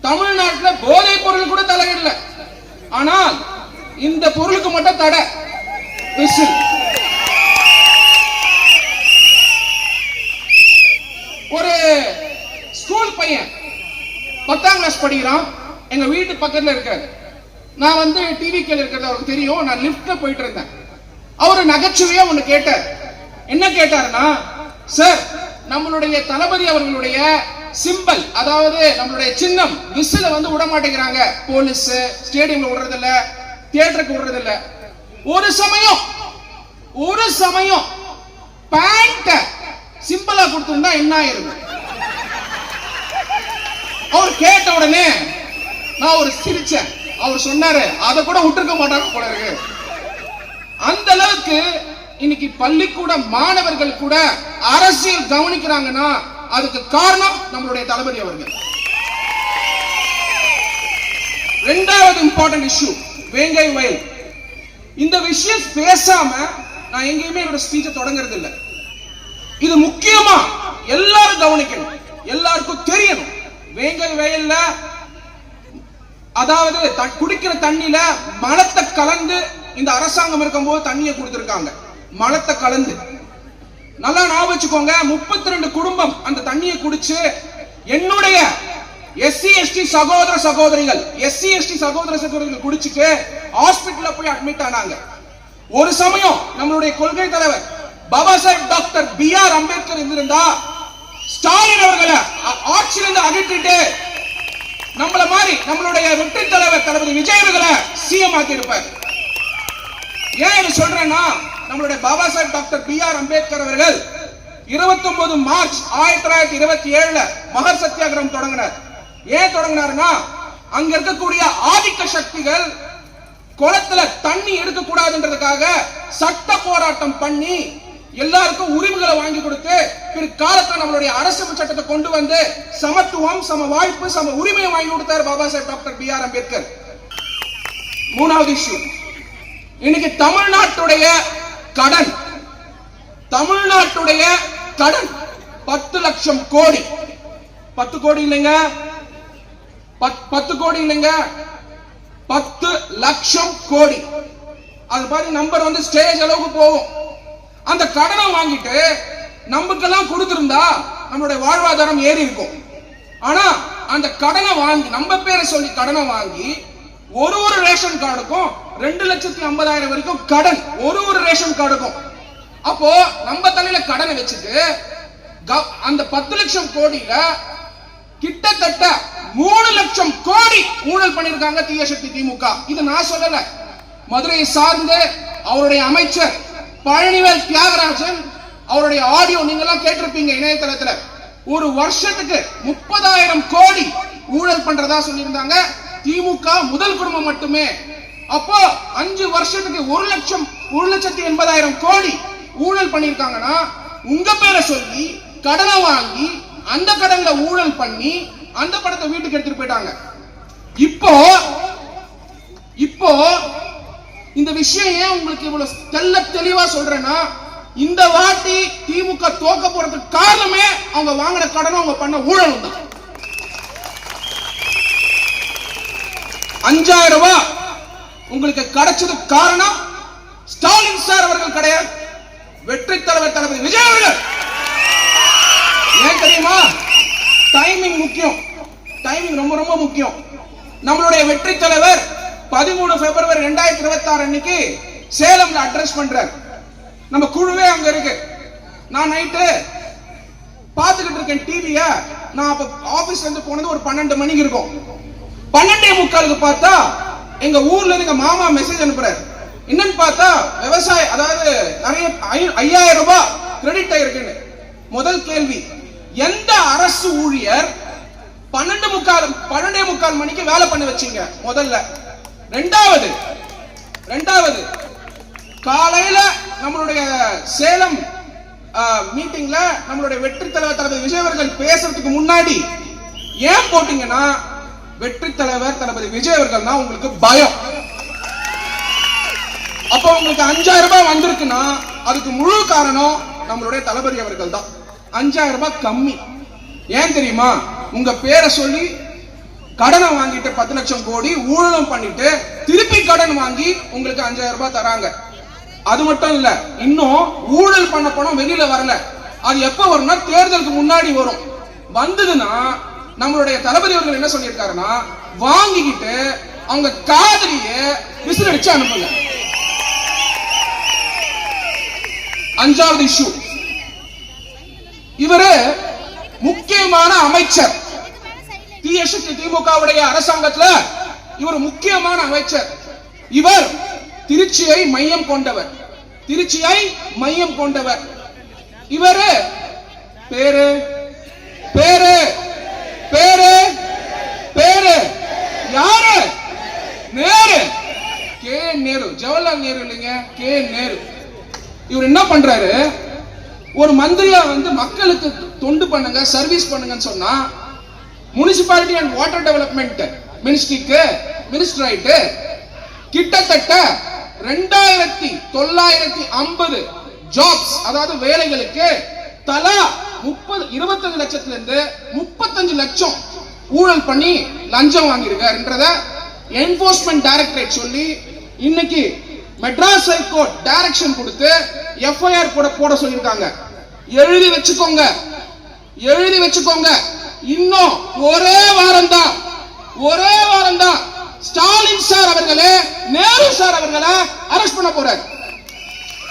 தமிழ்நாட்டில் போதைப் பொருள் கூட தலையிடல. ஆனால் இந்த பொருளுக்கு மட்டும் தடை. விசில். ஒரு ஸ்கூல் பையன் 10ஆம் கிளாஸ் படிக்கிறான். எங்க வீட்டு பக்கத்துல இருக்காரு. நான் வந்து டிவி கேல இருக்கிறது அவருக்கு தெரியும். நான் லிப்ட்ல போயிட்டு இருந்தேன். அவரு நகைச்சுவையா ஒண்ணு கேட்டார். என்ன கேட்டாருன்னா, சார், நம்மளுடைய தளபதி அவர்களுடைய சிம்பல், அதாவது நம்மளுடைய சின்னம் விசில வந்து விட மாட்டேங்கிறாங்க. போலீஸ் ஸ்டேடியம்ல விடுறது இல்ல, தியேட்டருக்கு விடுறது இல்ல. ஒரு சமயம் பேண்ட் சிம்பிளா கொடுத்திருந்தா என்ன ஆயிருது? அவர் கேட்ட உடனே நான் ஒரு சிரிச்சேன். அவர் சொன்னாரு, அதை கூட விட்டுருக்க மாட்டாங்க போல இருக்கு. அந்த அளவுக்கு இன்னைக்கு பள்ளிக்கூட மாணவர்கள் கூட அரசியல் கவனிக்கிறாங்கன்னா அதுக்கு காரணம் நம்மளுடைய தளபதி அவர்கள். இரண்டாவது இம்பார்ட்டன்ட் இஷ்யூ வேங்கை வயல். இந்த விஷயம் பேசாம நான் எங்கேயுமே என்னோட ஸ்பீச்சை தொடங்குறது இல்லை. இது முக்கியமா எல்லாரும் கவனிக்கணும், எல்லாருக்கும் தெரியணும். வேங்கை வயல்ல அதாவது குடிக்கிற தண்ணியில மலத்தை கலந்து இந்த அரசாங்கம் இருக்கும்போது தண்ணியை கொடுத்திருக்காங்க. மலத்தை கலந்து நல்லா ஞாபகம் வச்சுக்கோங்க. 32 குடும்பம் அந்த தண்ணியை குடிச்சு என்னுடைய எஸ்சி எஸ்டி சகோதரிகள் குடிச்சுட்டு ஹாஸ்பிட்டல்ல போய் அட்மிட் ஆனாங்க. ஒரு சமயம் நம்மளுடைய கொள்கை தலைவர் பாபா சாஹேப் டாக்டர் B.R. அம்பேத்கர் இருந்திருந்தா ஸ்டாலின் அவர்களை ஆட்சியிலிருந்து அகற்றிட்டு நம்மள மாதிரி நம்மளுடைய வெற்றி தலைவர் தளபதி விஜய் அவர்களை சிஎம் ஆக்கி இருப்பார். ஏன் இது சொல்றேன்னா, நம்மளுடைய பாபா சாஹேப் டாக்டர் B.R. அம்பேத்கர் அவர்கள் 29 மார்ச் 1927 மகர் சத்தியாகிரகம் தொடங்கினார். ஏன் தொடங்கினார்னா, அங்க இருக்கக்கூடிய ஆதிக்க சக்திகள் குளத்துல தண்ணி எடுக்க கூடாதுன்றதுக்காக சட்ட போராட்டம் பண்ணி எல்லாருக்கும் உரிமைகளை வாங்கி கொடுத்து பிற்காலத்தில் நம்மளுடைய அரசியல் சட்டத்தை கொண்டு வந்து சமத்துவம், சம வாய்ப்பு, சம உரிமையை வாங்கி கொடுத்தார் பாபா சாஹேப் டாக்டர் B.R. அம்பேத்கர். மூணாவது இஷ்யூ, இன்னைக்கு தமிழ்நாட்டுடைய கடன் 10 லட்சம் கோடி. 10 கோடி இல்லைங்க, 10 கோடி இல்லைங்க, 10 லட்சம் கோடி. அது பாருங்க, நம்பர் வந்து ஸ்டேஜ் அளவுக்கு போகும். அந்த கடனை வாங்கிட்டு நமக்கெல்லாம் கொடுத்திருந்தா நம்மளுடைய வாழ்வாதாரம் ஏறி இருக்கும். ஆனா அந்த கடனை வாங்கி நம்ம பேரை சொல்லி கடனை வாங்கி ஒரு ரேஷன் கார்டுக்கும் 2,50,000 வரைக்கும் கடன். ஒரு ரேஷன் கார்டுக்கும். அப்போ நம்ம தலையில கடனை வச்சுட்டு அந்த 10 லட்சம் கோடியில கிட்டத்தட்ட 3 லட்சம் கோடி ஊழல் பண்ணிருக்காங்க தீய சக்தி திமுக. இது நான் சொல்லல, மதுரையை சார்ந்து அவருடைய அமைச்சர் பழனிவேல் தியாகராஜன் அவருடைய ஆடியோ நீங்க எல்லாம் கேட்டிருப்பீங்க இணையதளத்துல. ஒரு வருஷத்துக்கு 30,000 கோடி ஊழல் பண்றதா சொல்லியிருந்தாங்க திமுக முதல் குடும்பம் மட்டுமே. அப்போ 5 வருஷத்துக்கு 1,80,000 கோடி ஊழல் பண்ணிருக்காங்கன்னா உங்க பேரை சொல்லி கடனை வாங்கி அந்த கடன்ல ஊழல் பண்ணி அந்த படத்தை வீட்டுக்கு எடுத்துட்டு போயிட்டாங்க. இப்போ இந்த விஷயம் ஏன் உங்களுக்கு இவ்வளவு தெளிவா சொல்றேன்னா, இந்த வாட்டி திமுக தோக்க போறதுக்கு காரணமே அவங்க வாங்கின கடனை அவங்க பண்ண ஊழல் தான். 5,000 ரூபாய் உங்களுக்கு கிடைச்சதுக்கு காரணம் ஸ்டாலின் சார் அவர்கள் கிடையாது, வெற்றி தலைவர் தளபதி விஜய் அவர்கள். ஏன் தெரியுமா? டைமிங் முக்கியம். டைமிங் ரொம்ப ரொம்ப முக்கியம். நம்மளுடைய வெற்றி தலைவர் 13 பிப்ரவரி 2026 அன்னைக்கு சேலம்ல அட்ரஸ் பண்றார். நம்ம குழுவே அங்க இருக்கு. நான் நைட்டு பாத்துக்கிட்டு இருக்கேன் டிவிய. நான் அப்ப ஆபீஸ்ல இருந்து போனது ஒரு 12 மணிக்கு இருக்கும். 12:45 பார்த்தா எங்க ஊர்ல இருந்து எங்க மாமா மெசேஜ் அனுப்புறாரு. என்னன்னு பார்த்தா விவசாய, அதாவது நிறைய 5,000 ரூபாய் கிரெடிட் ஆயிருக்குன்னு. முதல் கேள்வி, எந்த அரசு ஊழியர் 12:45 மணிக்கு வேலை பண்ண வச்சீங்க? முதல்ல. ரெண்டாவது, காலையில நம்மளுடைய சேலம் மீட்டிங்ல நம்மளுடைய வெற்றி தலைவர் தளபதி விஜய் அவர்கள் பேசுறதுக்கு முன்னாடி ஏன் போட்டீங்கன்னா, வெற்றி தலைவர் தளபதி விஜய் அவர்கள் தான் உங்களுக்கு பயம். அப்ப உங்களுக்கு 5,000 ரூபாய் வந்திருக்குன்னா அதுக்கு முழு காரணம் நம்மளுடைய தளபதி அவர்கள் தான். 5,000 ரூபாய் கம்மி. ஏன் தெரியுமா? உங்க பேரை சொல்லி கடனை வாங்கிட்டு 10 லட்சம் கோடி ஊழலும் பண்ணிட்டு திருப்பி கடன் வாங்கி உங்களுக்கு 5000 ரூபாய் தராங்க. அது மட்டும் இல்ல, இன்னும் ஊழல் பண்ண பணம் வெளியில வரல. அது எப்ப வரும்னா தேர்தலுக்கு முன்னாடி வரும். வந்ததுன்னா நம்மளுடைய தளபதி அவர்கள் என்ன சொல்லியிருக்காருன்னா, வாங்கிக்கிட்டு அவங்க காதலியே விசிலடிச்சு அனுப்புங்க. 5வது இஷ்யூ, இவரு முக்கியமான அமைச்சர். திமுகவுடைய அரசாங்கத்துல இவர் முக்கியமான அமைச்சர். இவர் திருச்சியை மையம் கொண்டவர். திருச்சியை மையம் கொண்டவர். இவரு பேரு பேரு பேரு பேரு யாரு? நேரு. கே நேரு. ஜவஹர்லால் நேரு இல்லைங்க, கே நேரு. இவர் என்ன பண்றாரு, ஒரு மந்திரியா வந்து மக்களுக்கு தொண்டு பண்ணுங்க, சர்வீஸ் பண்ணுங்கன்னு சொன்னா முனிசிபாலிட்டி அண்ட் வாட்டர் டெவலப்மெண்ட் மினிஸ்ட்ரிக்கு மினிஸ்டர் ஆயிட்டு கிட்டத்தட்ட 2950 ஜாப்ஸ், அதாவது வேலைகளுக்கு தலா 25 லட்சத்துல இருந்து 35 லட்சம் ஊழல் பண்ணி லஞ்சம் வாங்கியிருக்காருன்றத என்போர்ஸ்மெண்ட் டைரக்டரேட் சொல்லி இன்னைக்கு மெட்ராஸ் ஹைகோர்ட் டைரக்ஷன் கொடுத்து எஃப்ஐஆர் போட சொல்லியிருக்காங்க. எழுதி வச்சுக்கோங்க, எழுதி வச்சுக்கோங்க. இன்னும் ஒரே வாரம் தான் ஸ்டாலின் சார் அவர்களே நேரு சார் அவர்களை அரெஸ்ட் பண்ண போறார்.